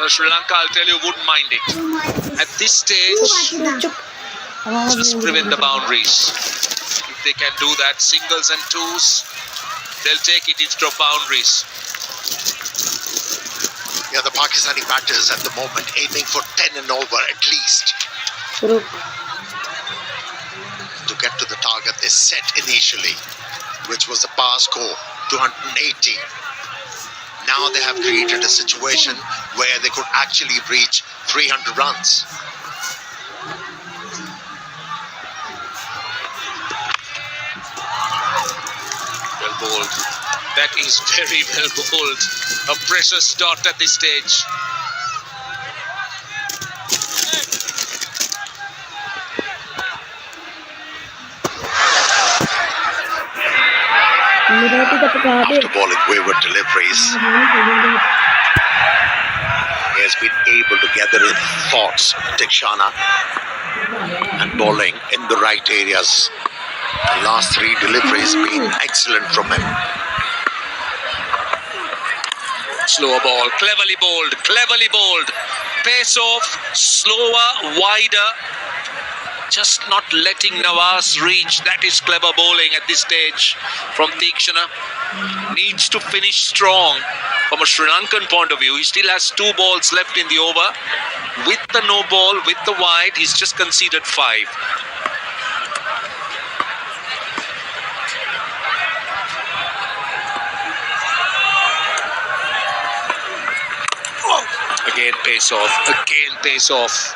Sri Lanka, I'll tell you, wouldn't mind it. At this stage, just prevent the boundaries. If they can do that, singles and twos, they'll take it into boundaries. Yeah, the Pakistani batters at the moment aiming for 10 and over at least. To get to the target they set initially, which was the par score, 280. Now they have created a situation where they could actually reach 300 runs. Well bowled. That is very well bowled. A precious dot at this stage. After bowling wayward deliveries, he has been able to gather his thoughts, Tikshana, and bowling in the right areas. The last three deliveries been excellent from him. Slower ball, cleverly bowled, cleverly bowled. Pace off, slower, wider. Just not letting Nawaz reach. That is clever bowling at this stage from Tikshana. Needs to finish strong. From a Sri Lankan point of view, he still has 2 balls left in the over. With the no ball, with the wide, he's just conceded 5. Again pace off, again pace off.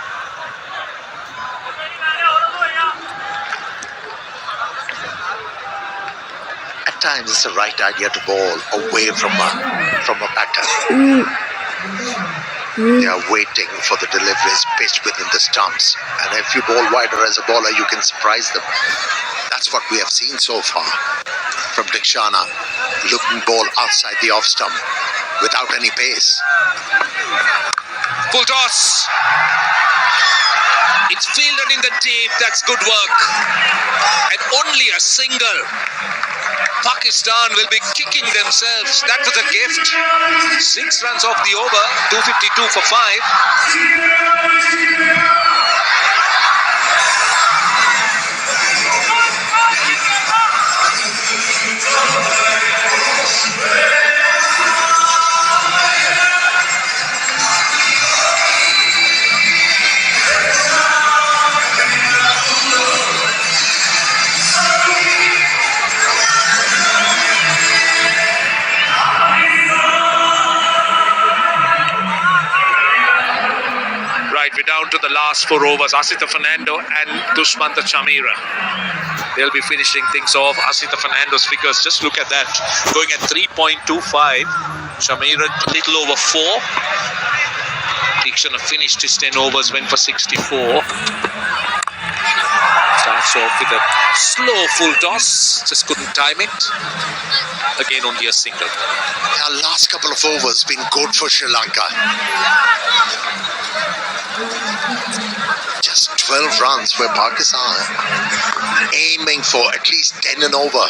At times it's the right idea to bowl away from a batter. They are waiting for the deliveries pitched within the stumps, and if you bowl wider as a bowler, you can surprise them. That's what we have seen so far from Tikshana, looking bowl outside the off stump without any pace. Full toss. It's fielded in the deep. That's good work. And only a single. Pakistan will be kicking themselves. That was a gift. 6 runs off the over. 252 for 5. We're down to the last 4 overs. Asita Fernando and Dushmantha Chameera. They'll be finishing things off. Asita Fernando's figures, just look at that. Going at 3.25. Chameera a little over 4. Tikshana finished his 10 overs, went for 64. Starts off with a slow full toss. Just couldn't time it. Again, only a single. Our last couple of overs been good for Sri Lanka. Just 12 runs for Pakistan, aiming for at least 10 and over.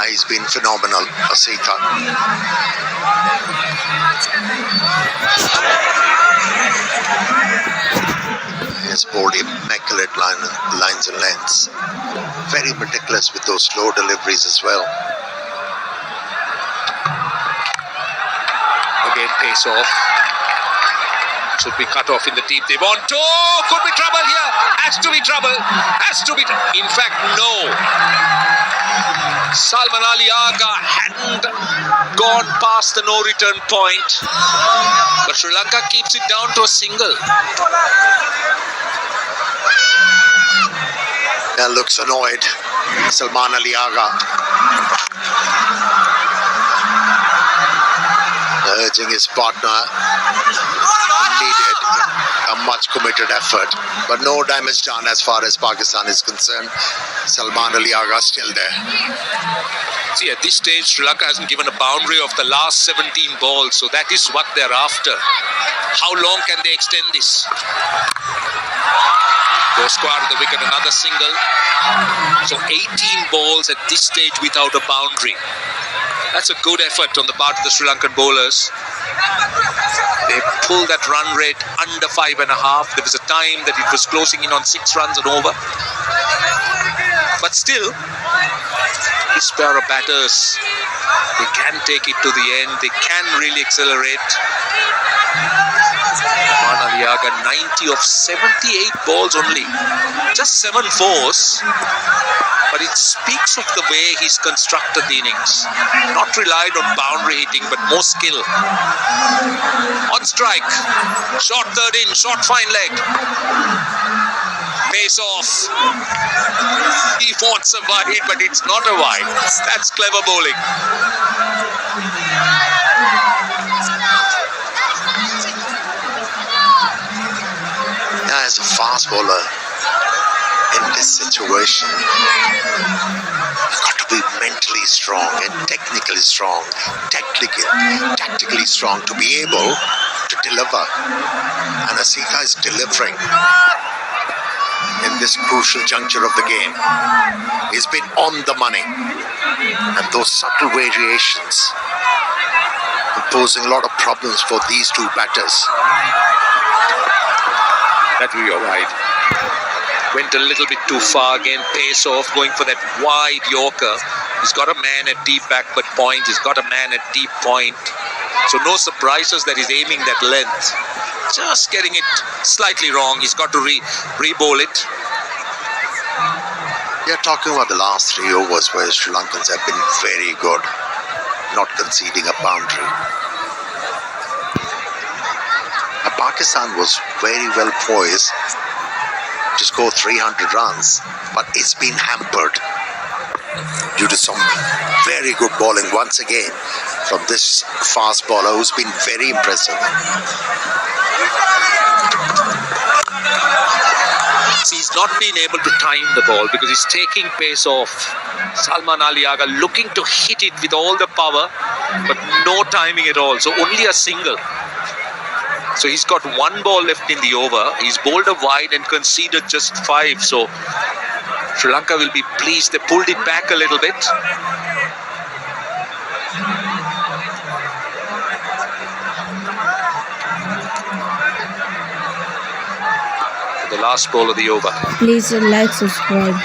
He's been phenomenal, Asita. He has bowled immaculate lines and lengths. Very meticulous with those slow deliveries as well. Again, pace off. Should be cut off in the deep. They want to. Could be trouble here. Has to be trouble. Has to be. In fact, no. Salman Ali Agha hadn't gone past the no-return point. But Sri Lanka keeps it down to a single. Looks annoyed. Salman Ali Agha. Urging his partner. Needed a much committed effort, but no damage done as far as Pakistan is concerned. Salman Ali Agha still there. See, at this stage, Sri Lanka hasn't given a boundary of the last 17 balls, so that is what they're after. How long can they extend this? Go square to the wicket, another single. So 18 balls at this stage without a boundary. That's a good effort on the part of the Sri Lankan bowlers. They pulled that run rate under 5.5. There was a time that it was closing in on 6 runs and over. But still, this pair of batters, they can take it to the end. They can really accelerate. Manaliaga 90 of 78 balls only. Just 7 fours. But it speaks of the way he's constructed the innings. Not relied on boundary hitting, but more skill. On strike. Short third in, short fine leg. Pace off. He wants a wide, but it's not a wide. That's clever bowling. As a fast bowler in this situation, you've got to be mentally strong and technically strong, tactically strong to be able to deliver. And Asika is delivering in this crucial juncture of the game. He's been on the money, and those subtle variations posing a lot of problems for these two batters. That will be alright. Went a little bit too far again. Pace off, going for that wide Yorker. He's got a man at deep backward point. He's got a man at deep point. So no surprises that he's aiming that length. Just getting it slightly wrong. He's got to re-bowl it. You're talking about the last 3 overs where Sri Lankans have been very good, not conceding a boundary. Pakistan was very well poised to score 300 runs, but it's been hampered due to some very good bowling once again from this fast bowler who's been very impressive. He's not been able to time the ball because he's taking pace off. Salman Aliaga looking to hit it with all the power, but no timing at all. So only a single. So he's got 1 ball left in the over. He's bowled a wide and conceded just 5. So Sri Lanka will be pleased. They pulled it back a little bit. The last ball of the over. Please like, subscribe.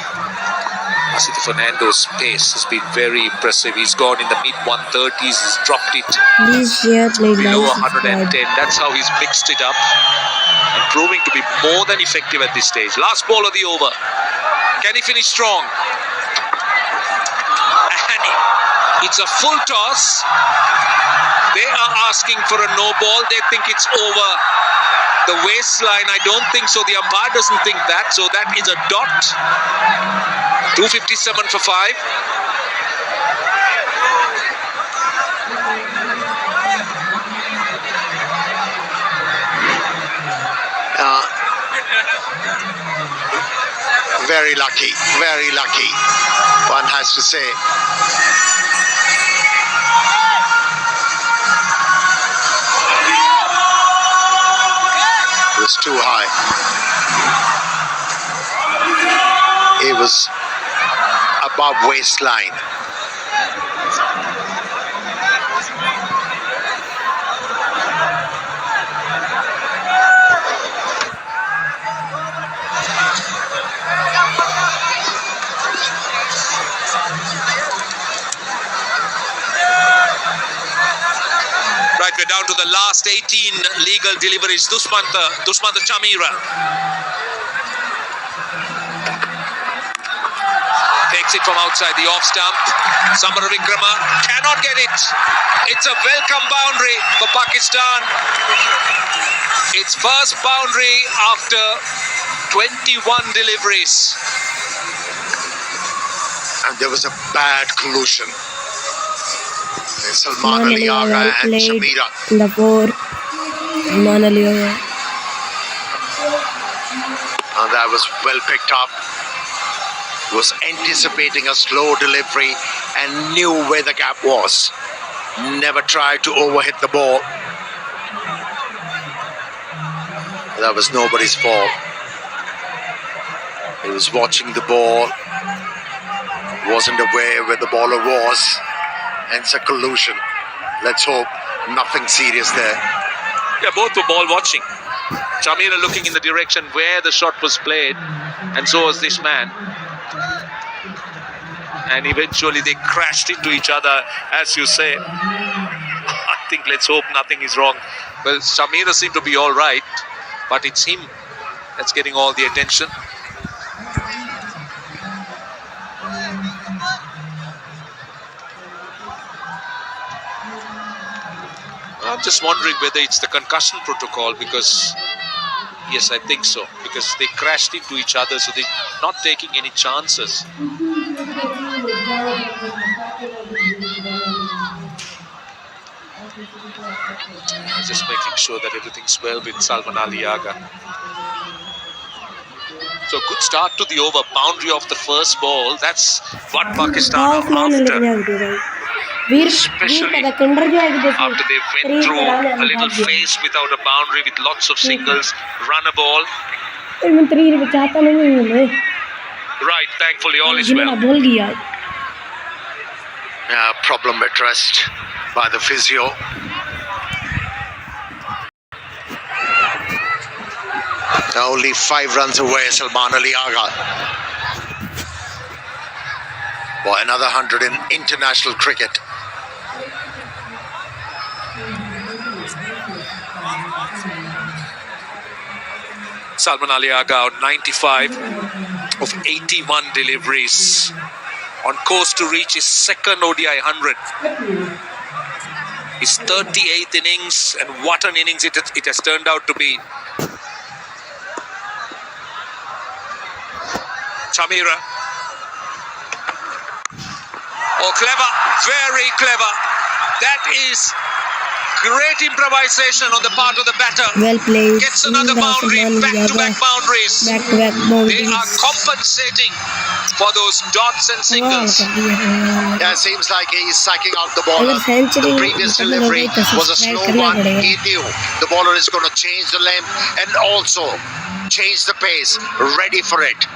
Asith Fernando's pace has been very impressive. He's gone in the mid-130s. He's dropped it Please share, like, below subscribe. 110. That's how he's mixed it up and proving to be more than effective at this stage. Last ball of the over. Can he finish strong? And it's a full toss. They are asking for a no ball. They think it's over the waistline. I don't think so. The umpire doesn't think that. So that is a dot. 257 for 5. Very lucky, one has to say. It was too high. It was above waistline. Right, we're down to the last 18 legal deliveries. Dushmantha Chamira takes it from outside the off stump. Samara Vikrama cannot get it. It's a welcome boundary for Pakistan. Its first boundary after 21 deliveries. And there was a bad collusion. Salman Aliaga and played Shamira. the 4. Salman Aliaga. And that was well picked up. Was anticipating a slow delivery and knew where the gap was. Never tried to overhit the ball. That was nobody's fault. He was watching the ball. Wasn't aware where the bowler was. Hence a collusion. Let's hope nothing serious there. Yeah, both were ball watching. Chamira looking in the direction where the shot was played, and so was this man. And eventually they crashed into each other, as you say. I think let's hope nothing is wrong. Well, Chamira seemed to be all right, but it's him that's getting all the attention. I'm just wondering whether it's the concussion protocol, because yes, I think so, because they crashed into each other, so they're not taking any chances. Just making sure that everything's well with Salman Aliaga. So good start to the over, boundary of the first ball. That's what Pakistan are after. Especially after they went through a little phase without a boundary with lots of singles, run a ball. Right, thankfully all is well. Problem addressed by the physio. Only 5 runs away, Salman Aliaga. For another 100 in international cricket. Salman Aliaga out 95 of 81 deliveries. On course to reach his second ODI 100. His 38th innings, and what an innings it has turned out to be. Chamira. Oh, clever, very clever. That is great improvisation on the part of the batter. Well played. Gets another boundary, back-to-back boundaries. Back-to-back boundaries. They are compensating for those dots and singles. Yeah, seems like he's psyching out the bowler. The previous delivery was a slow one. He knew the bowler is going to change the length and also change the pace. Ready for it.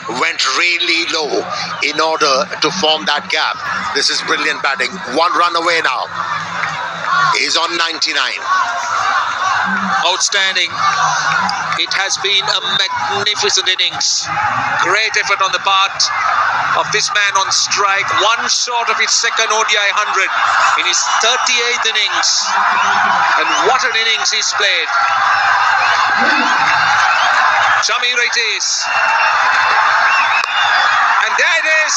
Went really low in order to form that gap. This is brilliant batting. 1 run away now. He's on 99. Outstanding. It has been a magnificent innings. Great effort on the part of this man on strike. 1 short of his second ODI 100 in his 38th innings. And what an innings he's played. Chamira it is. And there it is.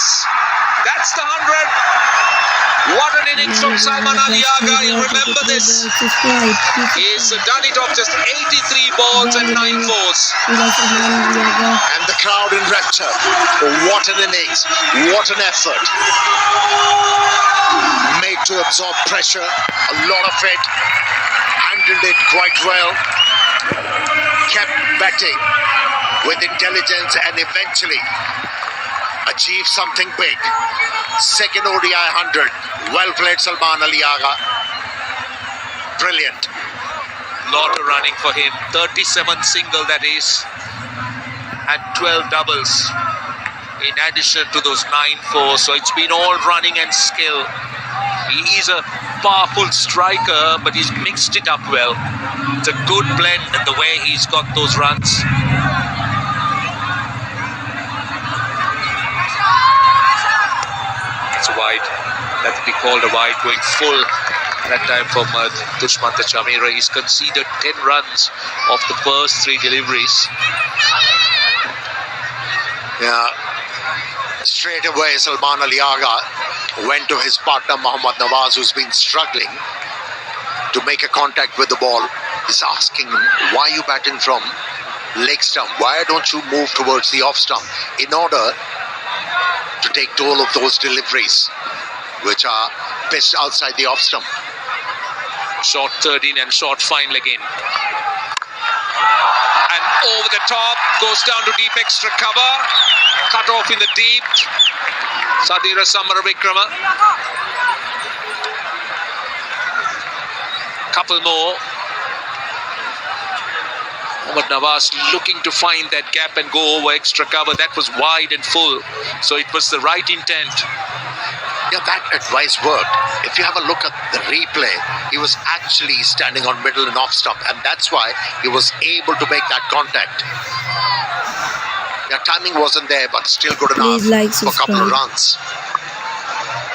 That's the 100. What an innings from Salman Aliaga. You'll remember this. He's done it off just 83 balls and 9 fours. And the crowd in rapture. What an innings. What an effort. Made to absorb pressure. A lot of it. Handled it quite well. Kept batting with intelligence and eventually achieved something big. Second ODI 100. Well played, Salman Aliaga. Brilliant. Lot of running for him. 37 single, that is, and 12 doubles in addition to those 9 fours. So it's been all running and skill. He is a powerful striker, but he's mixed it up well. It's a good blend in the way he's got those runs. It's a wide. That would be called a wide, going full that time from Dushmantha Chamira. He's conceded 10 runs of the first 3 deliveries. Yeah. Straight away, Salman Aliaga went to his partner Mohammad Nawaz, who's been struggling to make a contact with the ball. He's asking him, why are you batting from leg stump? Why don't you move towards the off stump in order to take toll of those deliveries which are pitched outside the off stump? Short third in and short final again. And over the top, goes down to deep extra cover. Cut off in the deep. Sadira Samaravikrama. Couple more. Mohammad Nawaz looking to find that gap and go over extra cover. That was wide and full. So it was the right intent. Yeah, that advice worked. If you have a look at the replay, he was actually standing on middle and off stump, and that's why he was able to make that contact. Yeah, timing wasn't there, but still good enough Please like, for a couple of subscribe. runs.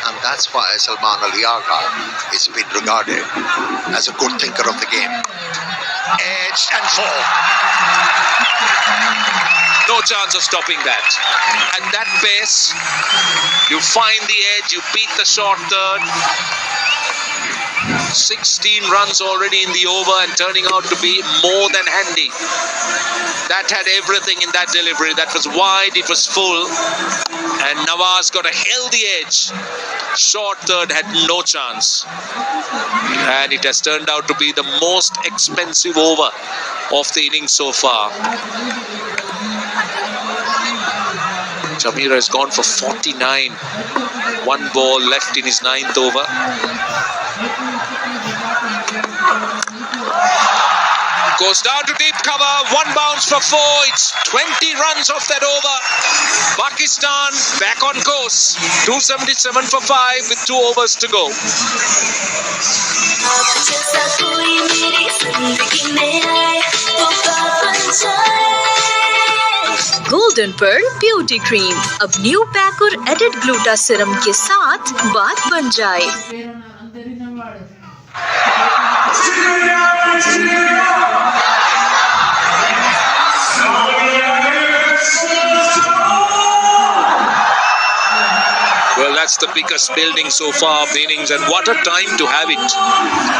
And that's why Salman Ali Agha is been regarded as a good thinker of the game. Edge and fall. No chance of stopping that. At that pace, you find the edge, you beat the short third. 16 runs already in the over and turning out to be more than handy. That had everything in that delivery. That was wide, it was full. And Nawaz got a healthy edge. Short third had no chance. And it has turned out to be the most expensive over of the innings so far. Jamir has gone for 49. One ball left in his ninth over. Goes down to deep cover. One bounce for 4. It's 20 runs off that over. Pakistan back on course. 277 for 5 with 2 overs to go. Golden Pearl beauty cream अब new pack और added gluta serum के साथ बात बन जाए। Well, that's the biggest building so far of the innings, and what a time to have it.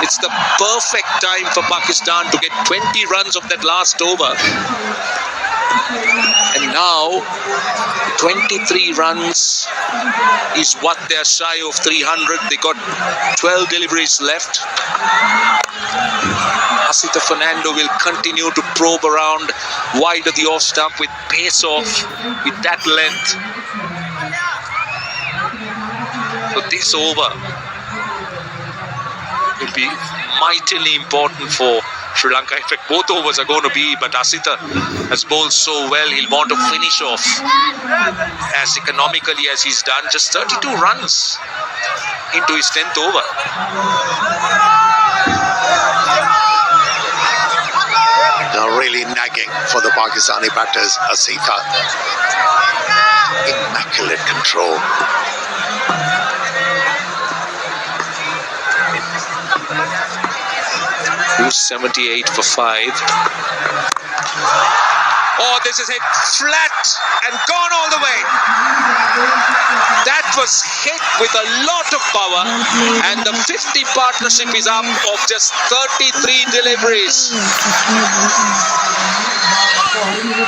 It's the perfect time for Pakistan to get 20 runs of that last over. And now, 23 runs is what they're shy of 300. They got 12 deliveries left. Asita Fernando will continue to probe around wide of the off stump with pace off, with that length. So this over will be mightily important for Sri Lanka. In fact, both overs are going to be, but Asita has bowled so well, he'll want to finish off as economically as he's done. Just 32 runs into his 10th over. Now really nagging for the Pakistani batters. Asita, immaculate control. 278 for 5. Oh, this is hit flat and gone all the way. That was hit with a lot of power, and the 50 partnership is up of just 33 deliveries.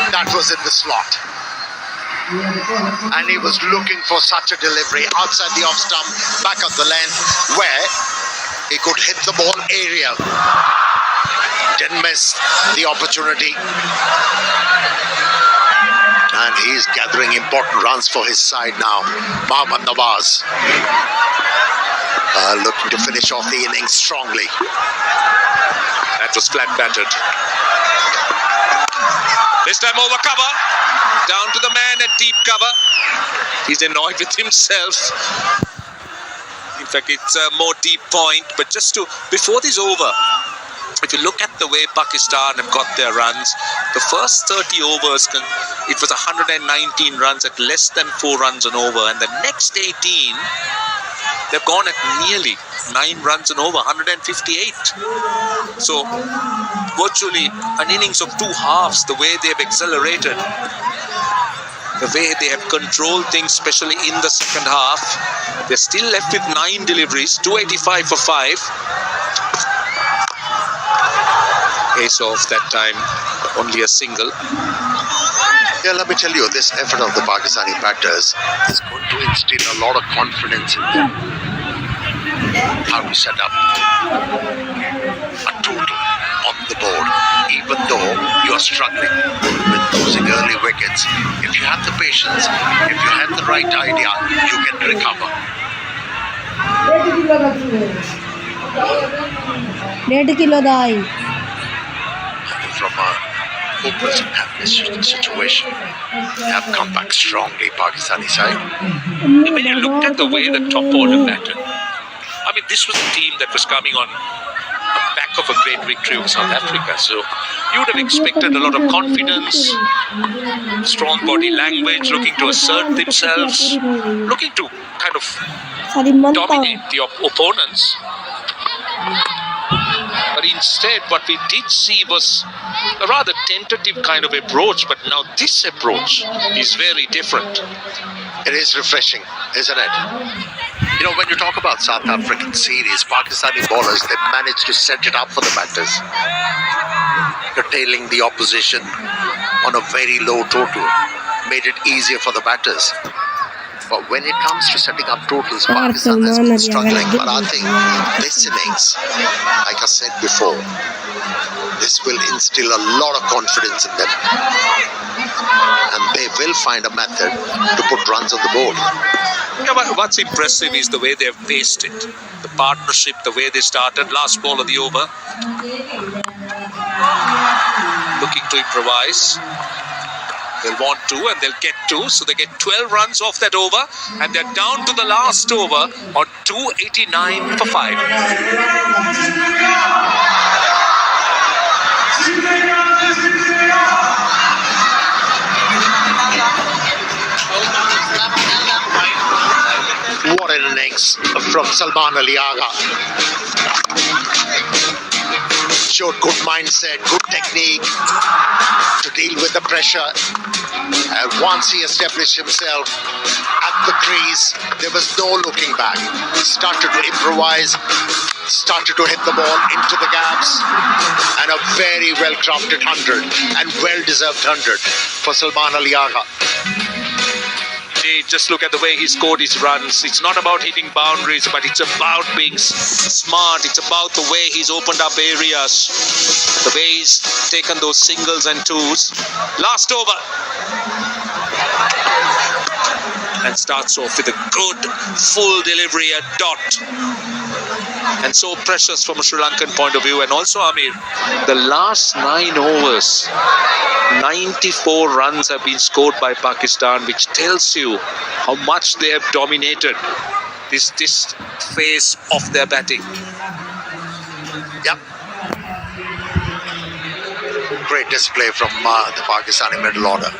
That was in the slot. And he was looking for such a delivery outside the off stump, back of the length, where he could hit the ball aerial. Didn't miss the opportunity. And he's gathering important runs for his side now. Mohammad Nawaz looking to finish off the innings strongly. That was flat battered. This time over cover. Down to the man at deep cover. He's annoyed with himself. In fact, it's a more deep point. But just to, before this over, if you look at the way Pakistan have got their runs, the first 30 overs, it was 119 runs at less than 4 runs and over. And the next 18, they've gone at nearly 9 runs and over, 158. So, virtually an innings of 2 halves, the way they've accelerated, the way they have controlled things, especially in the second half. They're still left with 9 deliveries, 285 for 5. Pace off that time, only a single. Yeah, let me tell you, this effort of the Pakistani batters is going to instill a lot of confidence in them. How we set up a total on the board, even though you are struggling with losing early wickets. If you have the patience, if you have the right idea, you can recover. 1.5 kilo Dai From a hopeless in this situation. They have come back strongly, Pakistani side. When you looked at the way the top order batted, I mean, this was a team that was coming on the back of a great victory over South Africa. So you would have expected a lot of confidence, strong body language, looking to assert themselves, looking to kind of dominate the opponents. But instead, what we did see was a rather tentative kind of approach. But now this approach is very different. It is refreshing, isn't it? You know, when you talk about South African series, Pakistani bowlers, they managed to set it up for the batters, curtailing the opposition on a very low total, made it easier for the batters. But when it comes to setting up totals, Pakistan has been struggling. But I think this innings, like I said before, this will instill a lot of confidence in them. And they will find a method to put runs on the board. Yeah, but what's impressive is the way they've faced it. The partnership, the way they started, last ball of the over. Looking to improvise. They'll want 2 and they'll get 2. So they get 12 runs off that over. And they're down to the last over on 289 for 5. What an innings from Salman Ali Agha. Showed good mindset, good technique to deal with the pressure. And once he established himself at the crease, there was no looking back. Started to improvise, started to hit the ball into the gaps, and a very well-crafted 100 and well-deserved 100 for Salman Ali Agha. Just look at the way he scored his runs. It's not about hitting boundaries, but it's about being smart. It's about the way he's opened up areas, the way he's taken those singles and 2s. Last over. And starts off with a good full delivery at dot. And so precious from a Sri Lankan point of view. And also, Amir, the last 9 overs, 94 runs have been scored by Pakistan, which tells you how much they have dominated this phase of their batting. Yep. Great display from the Pakistani middle order.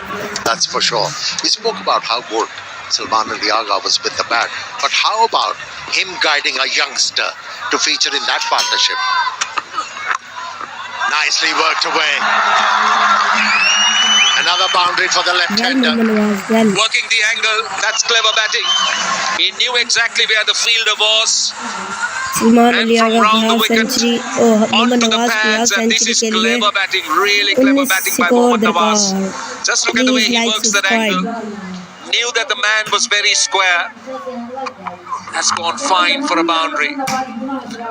That's for sure. We spoke about how good Salman Ali Agha was with the bat. But how about him guiding a youngster to feature in that partnership? Nicely worked away. Another boundary for the left-hander. Working the angle, that's clever batting. He knew exactly where the fielder was. Salman And Ali from Agha round the की wicket century onto Mohammad the Nawaz की pads, and this century is के लिए clever batting, really clever batting by Mohammad Nawaz. Just look at the way he works that angle. Knew that the man was very square. Has gone fine for a boundary.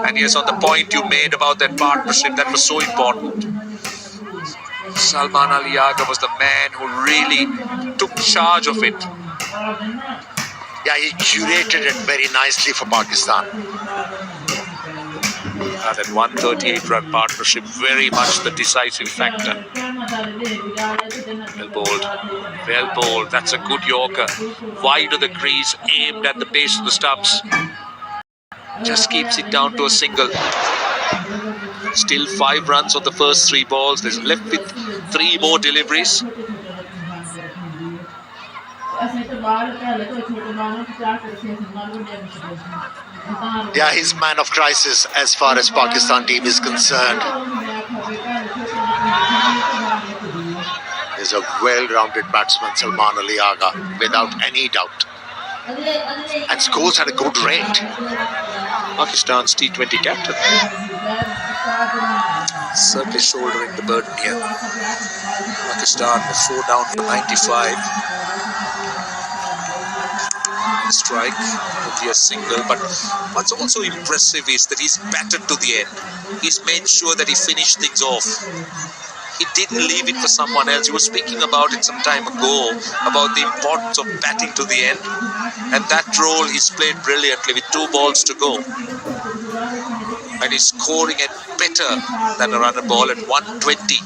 And yes, on the point you made about that partnership, that was so important. Salman Ali Agha was the man who really took charge of it. Yeah, he curated it very nicely for Pakistan. That 138-run partnership, very much the decisive factor. Well bowled. Well bowled. That's a good Yorker. Wide of the crease, aimed at the base of the stumps. Just keeps it down to a single. Still 5 runs on the first 3 balls. There's left with 3 more deliveries. Yeah, he's man of crisis as far as Pakistan team is concerned. He's a well-rounded batsman, Salman Ali Agha, without any doubt. And scores at a good rate. Pakistan's T20 captain. Certainly shouldering the burden here. Pakistan with 4 down for 95. Strike would be a single, but what's also impressive is that he's batted to the end. He's made sure that he finished things off. He didn't leave it for someone else. You were speaking about it some time ago, about the importance of batting to the end. And that role he's played brilliantly with 2 balls to go. And he's scoring it better than a runner ball at 120.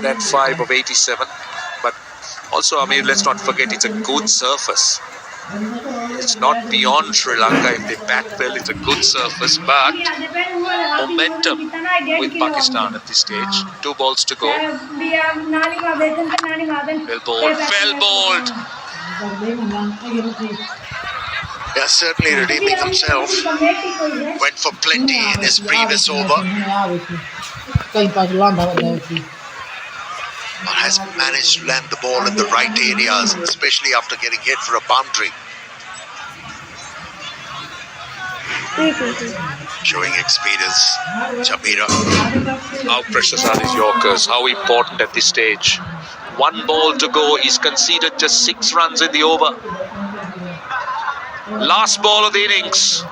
105 of 87. But also, I mean, let's not forget it's a good surface. It's not beyond Sri Lanka if they bat well. It's a good surface, but momentum with Pakistan at this stage. 2 balls to go. Well bowled, well bowled. Yeah, certainly redeeming himself. Went for plenty in his previous over. But has managed to land the ball in the right areas, especially after getting hit for a boundary. Showing experience, Jamira. How precious are these Yorkers? How important at this stage? 1 ball to go. He's conceded just 6 runs in the over. Last ball of the innings.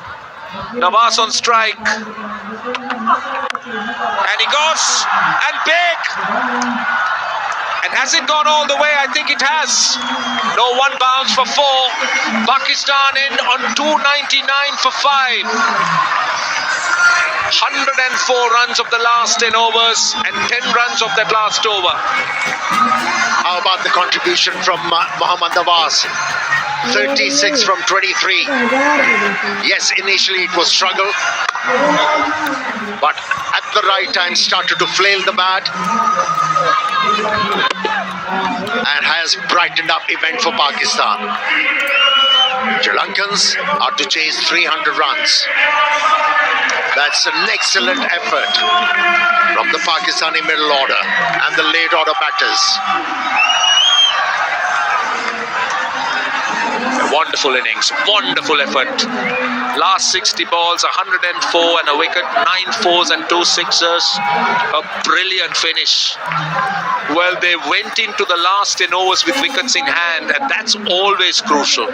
Nawaz on strike. And he goes. And big. And has it gone all the way? I think it has. No 1 bounce for 4. Pakistan in on 299 for 5. 104 runs of the last 10 overs and 10 runs of that last over. How about the contribution from Mohammad Nawaz? 36 from 23. Yes, initially it was struggle, but at the right time started to flail the bat and has brightened up event for Pakistan. Sri Lankans are to chase 300 runs. That's an excellent effort from the Pakistani middle order and the late order batters. A wonderful innings, wonderful effort. Last 60 balls, 104 and a wicket, 9 fours and 2 sixers. A brilliant finish. Well, they went into the last 10 overs with wickets in hand, and that's always crucial.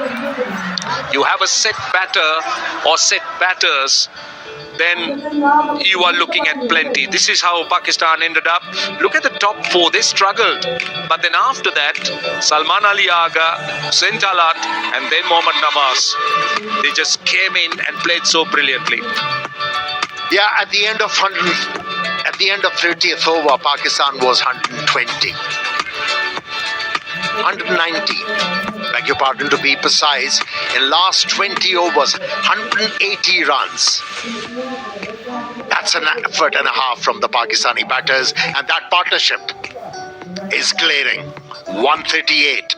You have a set batter or set batters, then you are looking at plenty. This is how Pakistan ended up. Look at the top 4, they struggled. But then after that, Salman Ali Aga, Hussain Talat, and then Mohammad Nawaz, they just came in and played so brilliantly. Yeah, at the end of 30th over, Pakistan was 120. 190, beg your pardon to be precise, in last 20 overs, 180 runs. That's an effort and a half from the Pakistani batters, and that partnership is glaring. 138.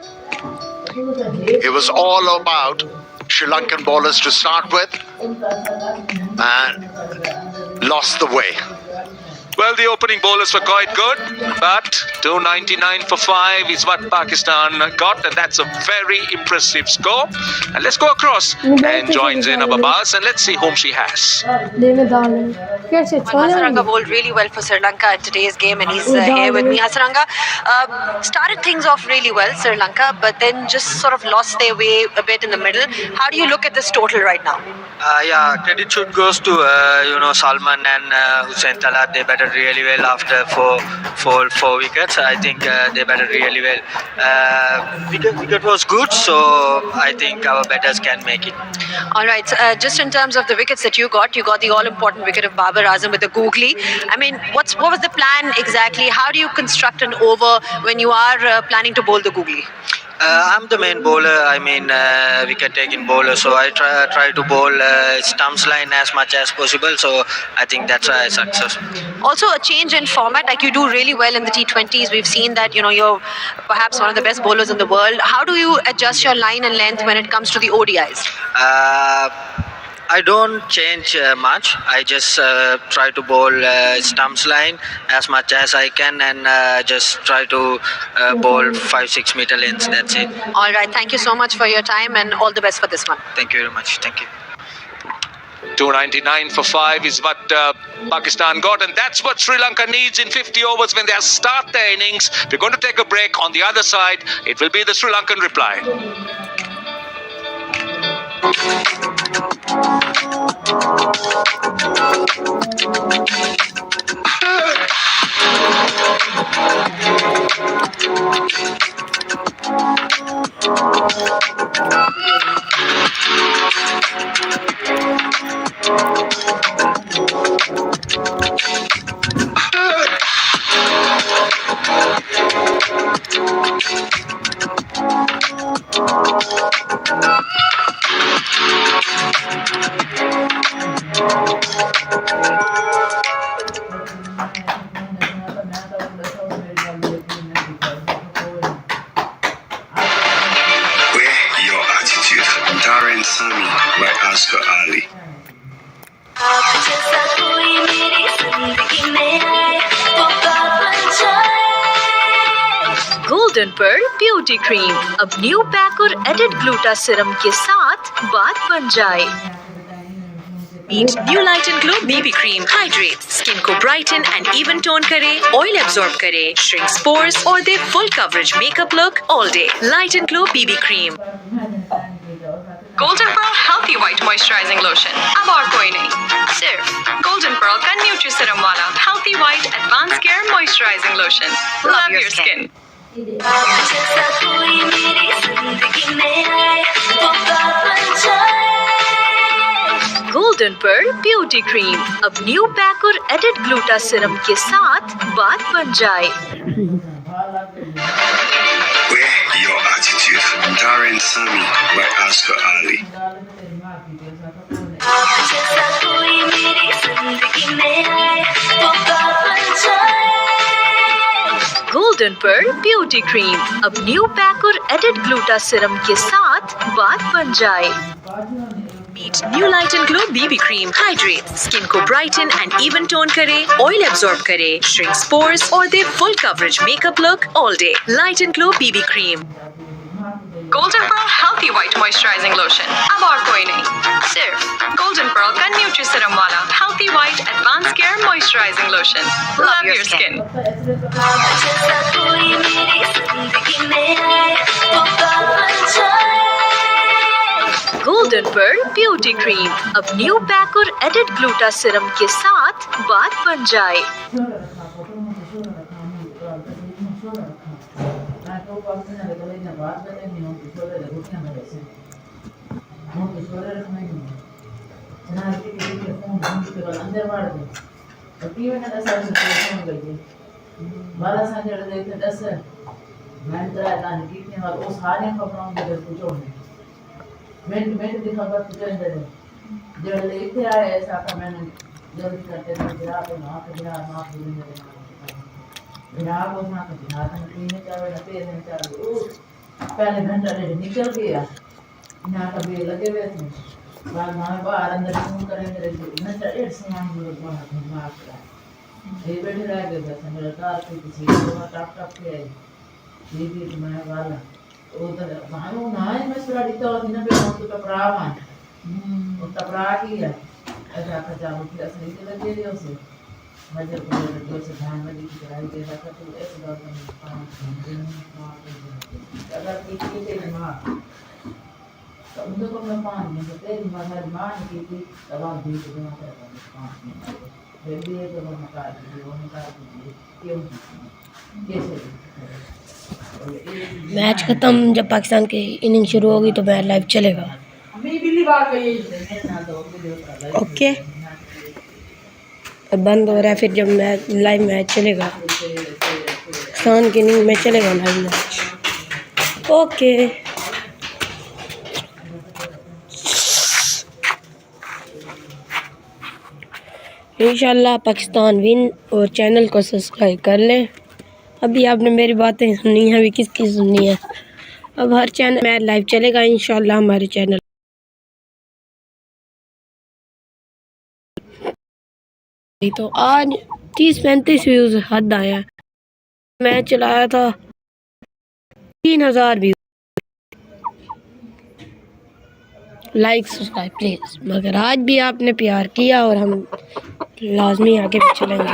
It was all about Sri Lankan bowlers to start with, and lost the way. Well, the opening bowlers were quite good, but 299 for 5 is what Pakistan got, and that's a very impressive score. And let's go across and join Zainab Abbas, and let's see whom she has. Hasaranga bowled really well for Sri Lanka in today's game, and he's here with me. Hasaranga started things off really well, Sri Lanka, but then just sort of lost their way a bit in the middle. How do you look at this total right now? Yeah, credit should goes to Salman and Hussain Talat. They batted really well after four wickets. I think they batted really well. Wicket was good, so I think our batters can make it. All right, just in terms of the wickets that you got the all-important wicket of Babar Azam with the googly. I mean, what was the plan exactly? How do you construct an over when you are planning to bowl the googly? I'm the main bowler, wicket-taking bowler, so I try to bowl stumps line as much as possible, so I think that's a success. Also, a change in format, like you do really well in the T20s. We've seen that, you're perhaps one of the best bowlers in the world. How do you adjust your line and length when it comes to the ODIs? I don't change much. I just try to bowl stumps line as much as I can, and just try to bowl 5-6 meter lengths. That's it. All right. Thank you so much for your time, and all the best for this one. Thank you very much. Thank you. 299 for 5 is what Pakistan got, and that's what Sri Lanka needs in 50 overs when they start their innings. We're going to take a break. On the other side, it will be the Sri Lankan reply. Sami by Oscar Ali. Golden Pearl beauty cream अब new pack और added gluta serum के साथ बात बन जाए। Meet New Light and Glow BB Cream. Hydrates skin को brighten and even tone करे, oil absorb करे, shrinks pores और दे full coverage makeup look all day. Light and Glow BB Cream. Golden Pearl healthy white moisturising lotion अब और कोई नहीं, सिर्फ Golden Pearl का न्यूट्री सीरम वाला healthy white advance care moisturising lotion. Love your skin. Golden Pearl beauty cream अब new pack और added gluta serum के साथ बात बन जाए। Wear your attitude. Darren Sami by Oscar Ali. Golden Pearl beauty cream अब new pack और added gluta serum के साथ बात बन जाए। Meet New Light and Glow BB Cream. Hydrates skin को brighten and even tone करे, oil absorb करे, shrinks pores और दे full coverage makeup look all day. Light and Glow BB Cream. Golden Pearl healthy white moisturising lotion अब और कोई नहीं, सिर्फ Golden Pearl का न्यूट्री सीरम वाला healthy white advance care moisturising lotion. Love your skin. Golden Pearl beauty cream अब new pack और added gluta serum के साथ बात बन जाए। मैंने देखा बस जब लेते आए ऐसा था मैंने जल्दी करते थे गिरा पे ना तो गिरा ना पूरी गिरा को ना तो गिरा तो पीने चाहे ना पीने चाहे पहले घंटा डेढ़ निकल गया ना कभी लगे हुए थे बाद में बाहर अंदर फोन करेंगे ना चढ़े सामान लोग बाहर घुमा कर ये बैठे रह गए बस मेरा कार के पीछे टप टप के ये भी मैं वाला udah mau naik mas sudah ditolong tapi waktu perawan untuk peragi ya ada kerja tidak sedikit lagi dia sih wajar kalau dia sedang lagi kita lagi dia kata tu sudah agar kita ini mah untuk pemahaman kita di mana kita kalau di rumah kita jadi itu maka dia कैसे match ख़त्म। जब पाकिस्तान की inning शुरू होगी तो match live चलेगा। Okay अब बंद हो रहा है, फिर जब मैच लाइव मैच चलेगा पाकिस्तान की इनिंग में चलेगा लाइव मैच। ओके इंशाल्लाह पाकिस्तान विन और चैनल को सब्सक्राइब कर लें। अभी आपने मेरी बातें सुनी हैं, अभी किसकी सुननी है। अब हर चैनल में लाइव चलेगा इंशाल्लाह हमारे चैनल। तो आज 30-35 व्यूज़ हद आया। मैं चलाया था 3000 व्यूज़। Like subscribe please. मगर आज भी आपने प्यार किया और हम लाजमी आगे भी चलेंगे।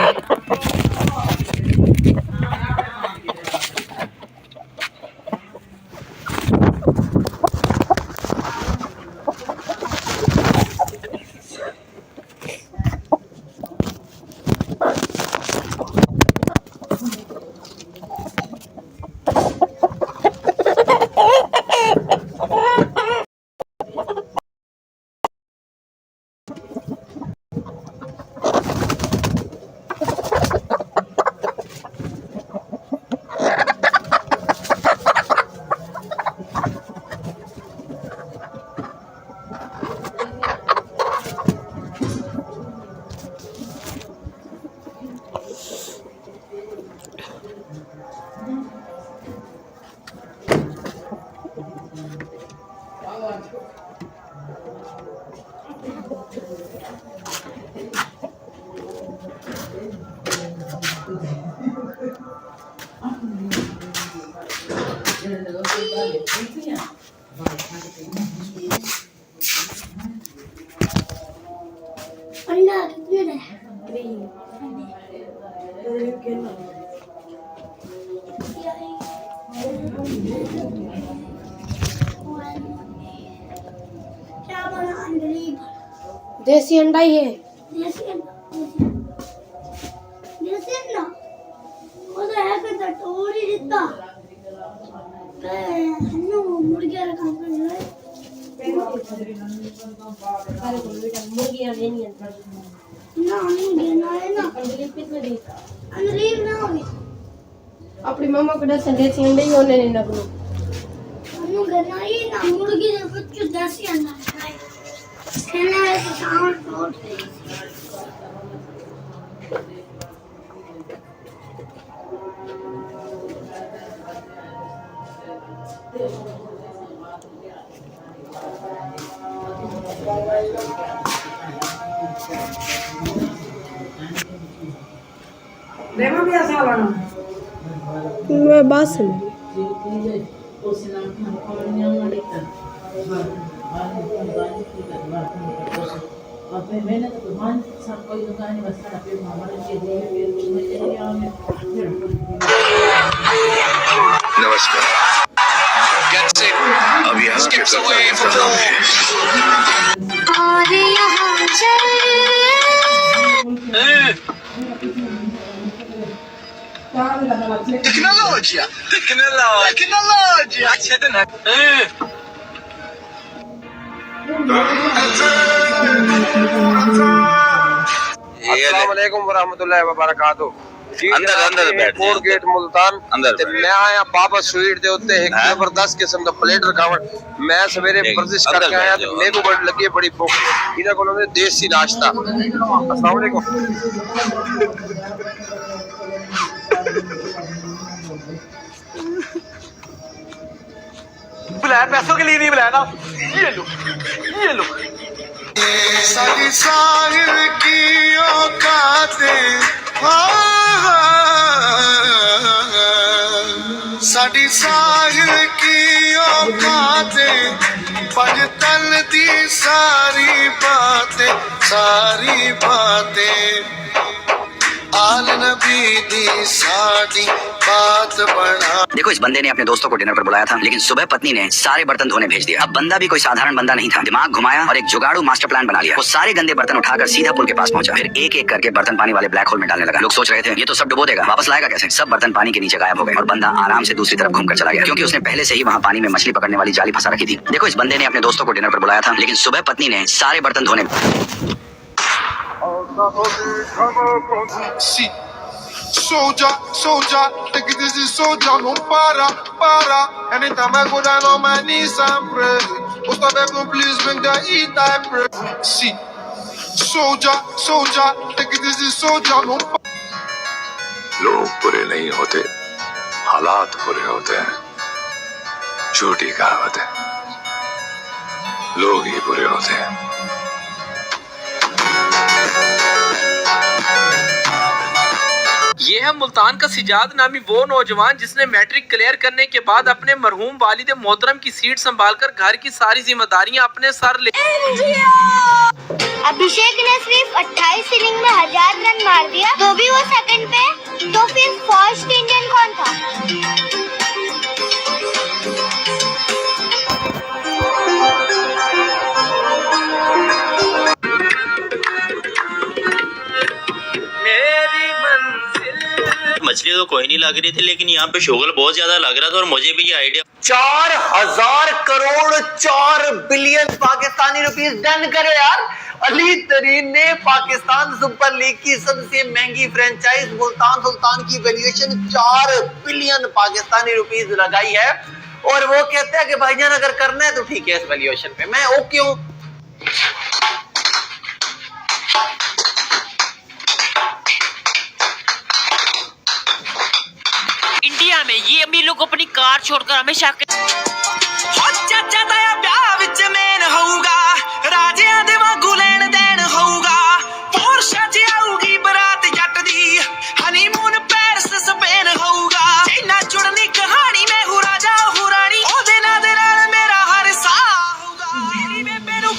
देसी अंडा ही है। अपनी मम्मा को दस देसी अंडे ही होने नहीं लगने। बस नमस्कार। Gets it. अब यहाँ के Skips away from कप्तान Tecnologia, tecnologia, accedere. अस्सलाम वालेकुम वरहमतुल्लाहि वबरकातुहू। अंदर बैठ कोट गेट मुल्तान अंदर ते मैं आया बाबा स्वीट दे उत्ते एक जबरदस्त किस्म दा प्लेट रखावट। मैं सवेरे वर्जिश करके आया ते मेरे को बड़ी लगी बड़ी भूख। इधर कोलों ने देसी नाश्ता। अस्सलाम वालेकुम। बुलाया पैसों के लिए नहीं बुलाया ना। ये लो, ये लो। सारी साहिर की औकातें साड़ी साहिर की औकातें पजतल दी सारी बातें आल नबी दी साड़ी बात बना। देखो, इस बंदे ने अपने दोस्तों को डिनर पर बुलाया था, लेकिन सुबह पत्नी ने सारे बर्तन धोने भेज दिया। अब बंदा भी कोई साधारण बंदा नहीं था, दिमाग घुमाया और एक जुगाड़ू मास्टर प्लान बना लिया। वो सारे गंदे बर्तन उठाकर सीधा पुल के पास पहुंचा, फिर एक एक करके बर्तन पानी वाले ब्लैक होल में डालने लगा। लोग सोच रहे थे ये तो सब डुबो देगा, वापस लाएगा कैसे? सब बर्तन पानी के नीचे गायब हो गए और बंदा आराम से दूसरी तरफ घूमकर चला गया, क्योंकि उसने पहले से ही वहाँ पानी में मछली पकड़ने वाली जाली फंसा रखी थी। देखो, इस बंदे ने अपने दोस्तों को डिनर पर बुलाया था, लेकिन सुबह पत्नी ने सारे बर्तन धोने Soldier, take it easy, soldier, no para. Anytime I go down on my knees and pray, most of them please bring the heat, I pray. See, soldier, take it easy, soldier, no para. लोग बुरे नहीं होते, हालात बुरे होते हैं। झूठी कहावत है, लोग ही बुरे होते हैं। ये है मुल्तान का सिजाद नामी वो नौजवान जिसने मैट्रिक क्लियर करने के बाद अपने मरहूम वालिद मोहतरम की सीट संभालकर घर की सारी जिम्मेदारियां अपने सर ले। अभिषेक ने सिर्फ 28 इनिंग में 1000 रन मार दिया, तो भी वो सेकंड पे। तो फिर फर्स्ट इंडियन कौन था? मछली तो कोई नहीं लग रही थी, लेकिन यहाँ पे शुगर बहुत ज्यादा लग रहा था और मुझे भी ये idea 4000 crore 4 billion Pakistani rupees done करे यार। अली तरीन ने पाकिस्तान सुपर लीग की सबसे महंगी फ्रेंचाइज मुल्तान सुल्तान की वैल्यूएशन 4 बिलियन पाकिस्तानी रुपीस लगाई है, और वो कहते हैं कि भाईजान अगर करना है तो ठीक है इस वैल्यूएशन पे, मैं ओके हूँ। इंडिया में ये अमीर लोग अपनी कार छोड़कर हमेशा चाचा ताया ब्याह विच मेन होऊगा, राजियां दे वांगू लैण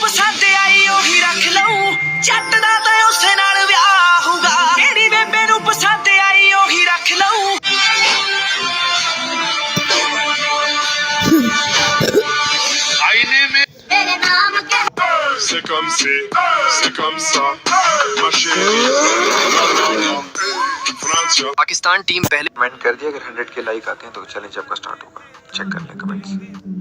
ਪਸੰਦ ਆਈ ਉਹੀ ਰੱਖ ਲਊ ਜੱਟ ਦਾ ਤਾਂ ਉਸੇ ਨਾਲ ਵਿਆਹ ਹੋਊਗਾ ਜਿਹੜੀ ਬੇਬੇ ਨੂੰ ਪਸੰਦ ਆਈ ਉਹੀ ਰੱਖ ਲਊ आईने में c'est comme si c'est comme ça ma chérie Francia Pakistan team पहले कमेंट कर दिया। अगर 100 के लाइक आते हैं तो चैलेंज आपका स्टार्ट होगा। चेक कर लें कमेंट्स।